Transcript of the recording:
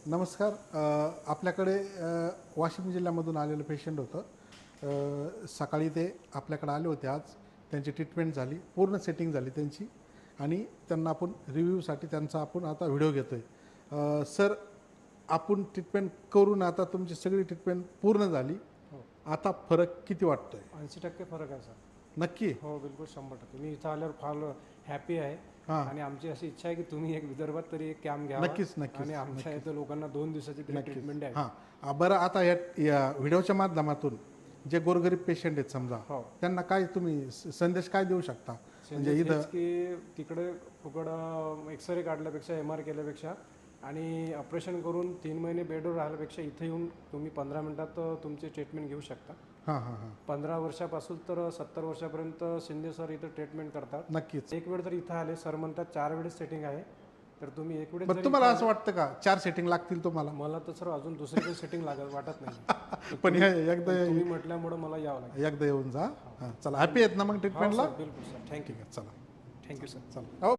नमस्कार. आपल्याकडे वाशिम जिल्ह्यामधून आलेलं पेशंट होतं. सकाळी ते आपल्याकडे आले होते. आज त्यांची ट्रीटमेंट झाली, पूर्ण सेटिंग झाली त्यांची आणि त्यांना आपण रिव्ह्यूसाठी त्यांचा आपण आता व्हिडिओ घेतो आहे. सर, आपण ट्रीटमेंट करून आता तुमची सगळी ट्रीटमेंट पूर्ण झाली. आता फरक किती वाटतोय? 80% फरक आहे सर. नक्की? हो, बिलकुल 100%. मी इथं आल्यावर फार हॅपी आहे. हां. आणि आमची अशी इच्छा आहे की तुम्ही एक विदर्भात तरी एक कॅम्प घ्या नक्कीच नक्कीच आणि आमच्या इथं लोकांना 2 दिवसाची ट्रीटमेंट आहे. हां, बरं. आता या व्हिडिओच्या माध्यमातून जे गोरगरीब पेशंट आहेत समजा, हो, त्यांना काय तुम्ही संदेश काय देऊ शकता? म्हणजे म्हणजे इथं की तिकडे फुकट एक्सरे काढल्यापेक्षा MR केल्यापेक्षा आणि ऑपरेशन करून 3 महिने बेडवर राहिल्यापेक्षा इथे येऊन तुम्ही 15 मिनिटात तुमची ट्रीटमेंट घेऊ शकता. हां हां हां 15 वर्षापासून तर 70 वर्षापर्यंत शिंदे सर इथं ट्रीटमेंट करतात. नक्कीच. एक वेळ जर इथं आले, सर म्हणतात 4 वेळेस सेटिंग आहे, तर तुम्ही एक वेळेस पण तुम्हाला असं वाटतं का 4 सेटिंग लागतील तुम्हाला? मला तर सर अजून दुसरी काही सेटिंग लागत वाटत नाही. पण एकदा तुम्ही म्हटल्यामुळे मला यावं लागेल. एकदा येऊन जा. हां, चला. हॅपी आहेत ना मग ट्रीटमेंटला? बिलकुल सर. थँक्यू. चला. Thank you sir. चला.